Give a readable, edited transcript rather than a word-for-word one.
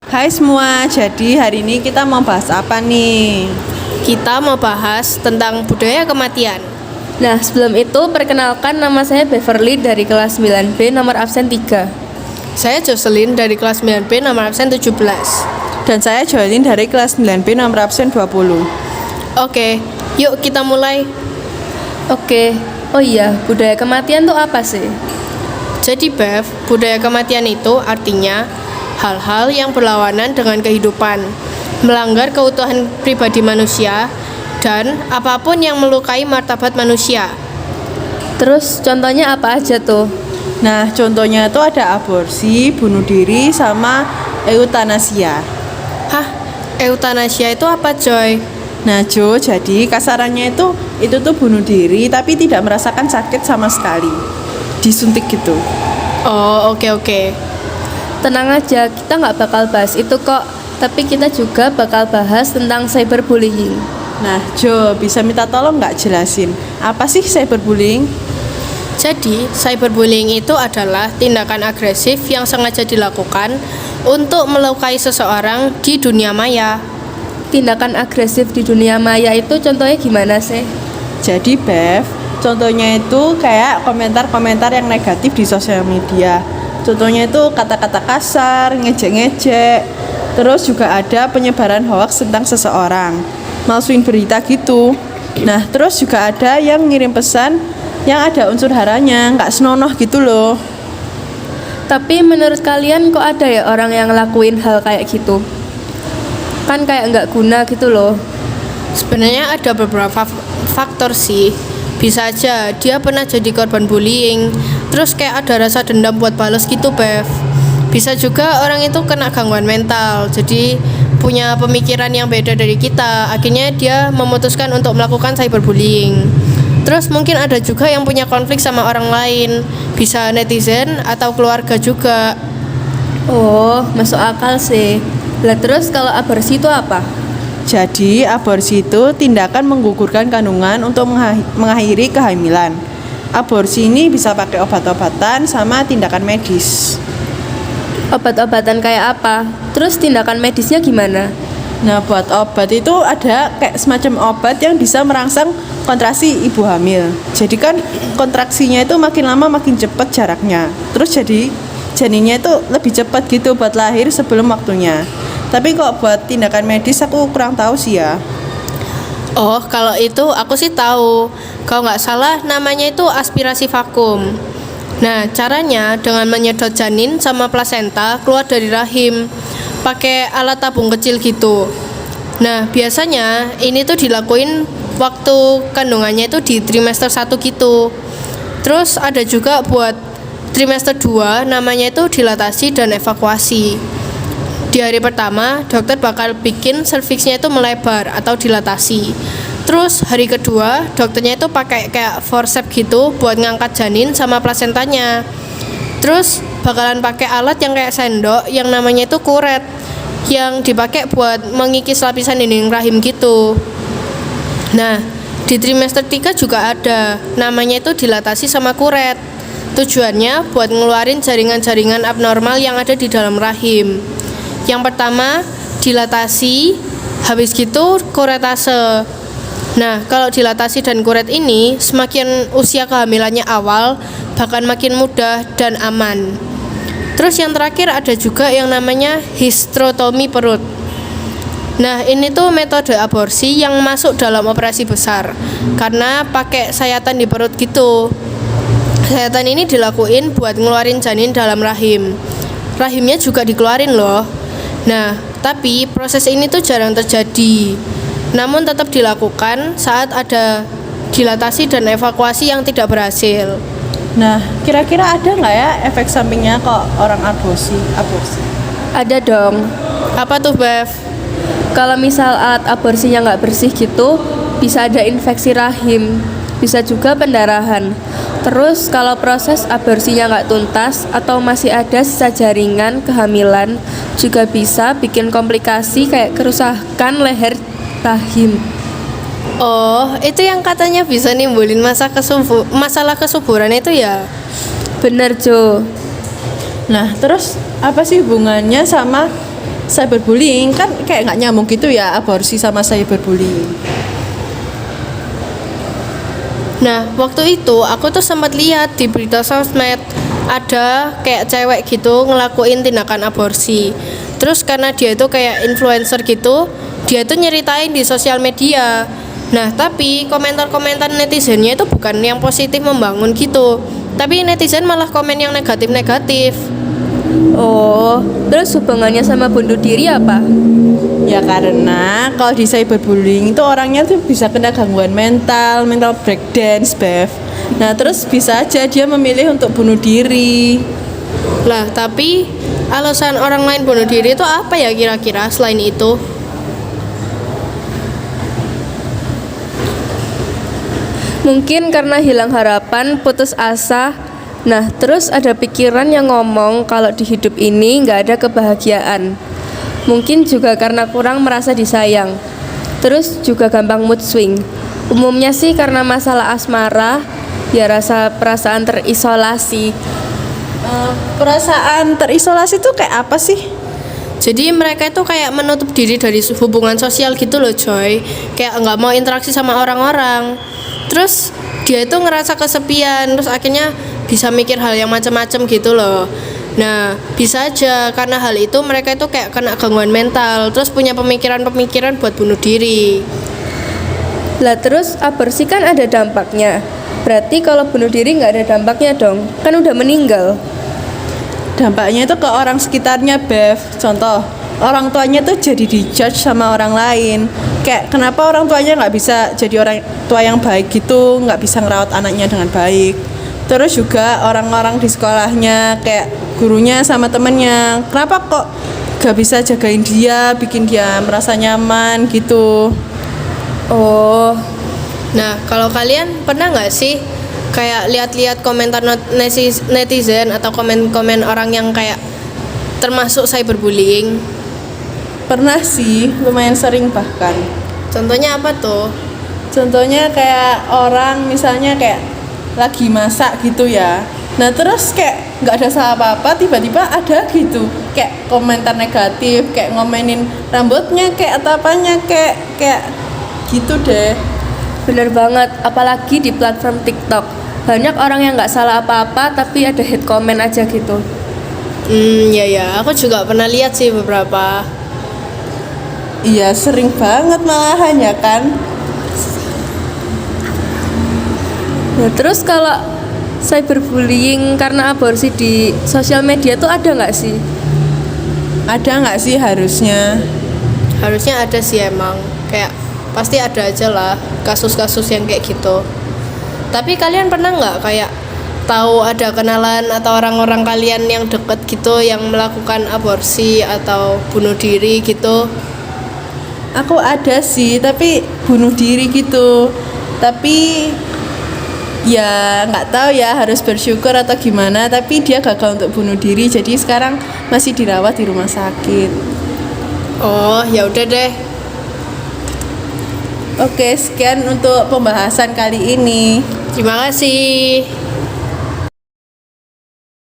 Hai semua, jadi hari ini kita mau bahas apa nih? Kita mau bahas tentang budaya kematian. Nah, sebelum itu perkenalkan, nama saya Beverly dari kelas 9B nomor absen 3. Saya Jocelyn dari kelas 9B nomor absen 17. Dan saya Joelin dari kelas 9B nomor absen 20. Oke, yuk kita mulai. Oke, oh iya, budaya kematian tuh apa sih? Jadi Bev, budaya kematian itu artinya hal-hal yang berlawanan dengan kehidupan, melanggar keutuhan pribadi manusia, dan apapun yang melukai martabat manusia. Terus contohnya apa aja tuh? Nah, contohnya itu ada aborsi, bunuh diri, sama eutanasia. Hah, eutanasia itu apa Joy? Nah Jo, jadi kasarannya itu tuh bunuh diri tapi tidak merasakan sakit sama sekali. Disuntik gitu. Oh, oke. Tenang aja, kita nggak bakal bahas itu kok. Tapi kita juga bakal bahas tentang cyberbullying. Nah Jo, bisa minta tolong nggak jelasin apa sih cyberbullying? Jadi, cyberbullying itu adalah tindakan agresif yang sengaja dilakukan untuk melukai seseorang di dunia maya. Tindakan agresif di dunia maya itu contohnya gimana sih? Jadi Bev, contohnya itu kayak komentar-komentar yang negatif di sosial media. Contohnya itu kata-kata kasar, ngejek-ngejek. Terus juga ada penyebaran hoaks tentang seseorang, malsuin berita gitu. Nah, terus juga ada yang ngirim pesan yang ada unsur haranya, nggak senonoh gitu loh. Tapi menurut kalian kok ada ya orang yang ngelakuin hal kayak gitu? Kan kayak nggak guna gitu loh. Sebenarnya ada beberapa faktor sih. Bisa aja dia pernah jadi korban bullying, terus kayak ada rasa dendam buat balas gitu, Bev. Bisa juga orang itu kena gangguan mental, jadi punya pemikiran yang beda dari kita. Akhirnya dia memutuskan untuk melakukan cyberbullying. Terus mungkin ada juga yang punya konflik sama orang lain, bisa netizen atau keluarga juga. Oh, masuk akal sih. Lah terus kalau aborsi itu apa? Jadi aborsi itu tindakan menggugurkan kandungan untuk mengakhiri kehamilan. Aborsi ini bisa pakai obat-obatan sama tindakan medis. Obat-obatan kayak apa? Terus tindakan medisnya gimana? Nah, buat obat itu ada kayak semacam obat yang bisa merangsang kontraksi ibu hamil. Jadi kan kontraksinya itu makin lama makin cepat jaraknya. Terus jadi janinnya itu lebih cepat gitu buat lahir sebelum waktunya. Tapi kok buat tindakan medis aku kurang tahu sih ya. Oh, kalau itu aku sih tahu. Kalau nggak salah namanya itu aspirasi vakum. Nah, caranya dengan menyedot janin sama plasenta keluar dari rahim pakai alat tabung kecil gitu. Nah, biasanya ini tuh dilakuin waktu kandungannya itu di trimester 1 gitu. Terus ada juga buat trimester 2 namanya itu dilatasi dan evakuasi. Di hari pertama, dokter bakal bikin serviksnya itu melebar atau dilatasi. Terus hari kedua, dokternya itu pakai kayak forceps gitu buat ngangkat janin sama plasentanya. Terus bakalan pakai alat yang kayak sendok yang namanya itu kuret, yang dipakai buat mengikis lapisan dinding rahim gitu. Nah, di trimester 3 juga ada, namanya itu dilatasi sama kuret. Tujuannya buat ngeluarin jaringan-jaringan abnormal yang ada di dalam rahim. Yang pertama dilatasi, habis gitu kuretase. Nah, kalau dilatasi dan kuret ini semakin usia kehamilannya awal, bahkan makin mudah dan aman. Terus yang terakhir ada juga yang namanya hysterotomi perut. Nah, ini tuh metode aborsi yang masuk dalam operasi besar karena pakai sayatan di perut gitu. Sayatan ini dilakuin buat ngeluarin janin dalam rahim. Rahimnya juga dikeluarin loh. Nah, tapi proses ini tuh jarang terjadi. Namun tetap dilakukan saat ada dilatasi dan evakuasi yang tidak berhasil. Nah, kira-kira ada nggak ya efek sampingnya kok orang aborsi? Ada dong. Apa tuh, Bev? Kalau misal alat aborsinya nggak bersih gitu, bisa ada infeksi rahim, bisa juga pendarahan. Terus kalau proses aborsinya nggak tuntas atau masih ada sisa jaringan kehamilan, juga bisa bikin komplikasi kayak kerusakan leher rahim. Oh, itu yang katanya bisa nimbulin masalah kesuburan itu ya? Bener Jo. Nah, terus apa sih hubungannya sama cyberbullying kan kayak nggak nyambung gitu ya, aborsi sama cyberbullying. Nah, waktu itu aku tuh sempat lihat di berita sosmed ada kayak cewek gitu ngelakuin tindakan aborsi. Terus karena dia itu kayak influencer gitu, dia tuh nyeritain di sosial media. Nah, tapi komentar-komentar netizennya itu bukan yang positif membangun gitu, tapi netizen malah komen yang negatif-negatif. Oh, terus hubungannya sama bunuh diri apa? Ya karena kalau di cyberbullying itu orangnya tuh bisa kena gangguan mental breakdance, Bev. Nah, terus bisa aja dia memilih untuk bunuh diri. Lah, tapi alasan orang lain bunuh diri itu apa ya kira-kira selain itu? Mungkin karena hilang harapan, putus asa. Nah, terus ada pikiran yang ngomong kalau di hidup ini nggak ada kebahagiaan. Mungkin juga karena kurang merasa disayang. Terus juga gampang mood swing. Umumnya sih karena masalah asmara, ya rasa perasaan terisolasi. Perasaan terisolasi itu kayak apa sih? Jadi mereka itu kayak menutup diri dari hubungan sosial gitu loh, Joy. Kayak nggak mau interaksi sama orang-orang. Terus dia itu ngerasa kesepian, terus akhirnya bisa mikir hal yang macam-macam gitu loh. Nah, bisa aja karena hal itu mereka itu kayak kena gangguan mental, terus punya pemikiran-pemikiran buat bunuh diri. Lah terus aborsi kan ada dampaknya. Berarti kalau bunuh diri nggak ada dampaknya dong, kan udah meninggal. Dampaknya itu ke orang sekitarnya, Bev. Contoh, orang tuanya tuh jadi dijudge sama orang lain. Kayak kenapa orang tuanya nggak bisa jadi orang tua yang baik gitu, nggak bisa ngerawat anaknya dengan baik. Terus juga orang-orang di sekolahnya, kayak gurunya sama temennya, kenapa kok gak bisa jagain dia, bikin dia merasa nyaman gitu. Oh, Nah, kalau kalian pernah nggak sih kayak lihat-lihat komentar netizen atau komen-komen orang yang kayak termasuk cyberbullying? Pernah sih, lumayan sering bahkan. Contohnya apa tuh? Contohnya kayak orang misalnya kayak lagi masak gitu ya. Nah terus kayak nggak ada salah apa-apa, tiba-tiba ada gitu kayak komentar negatif, kayak ngomenin rambutnya kayak atau apanya, kayak gitu deh. bener banget. Apalagi di platform TikTok, banyak orang yang nggak salah apa-apa tapi ada hate comment aja gitu. Ya, aku juga pernah lihat sih beberapa. Iya sering banget malahan ya kan. Nah, terus kalau cyberbullying karena aborsi di sosial media tuh ada nggak sih? Ada nggak sih harusnya? Harusnya ada sih emang. Kayak pasti ada aja lah kasus-kasus yang kayak gitu. Tapi kalian pernah nggak kayak tahu ada kenalan atau orang-orang kalian yang deket gitu yang melakukan aborsi atau bunuh diri gitu? Aku ada sih, tapi bunuh diri gitu. Tapi ya nggak tahu ya, harus bersyukur atau gimana. Tapi dia gagal untuk bunuh diri, jadi sekarang masih dirawat di rumah sakit. Oh, ya udah deh. Oke, sekian untuk pembahasan kali ini. Terima kasih.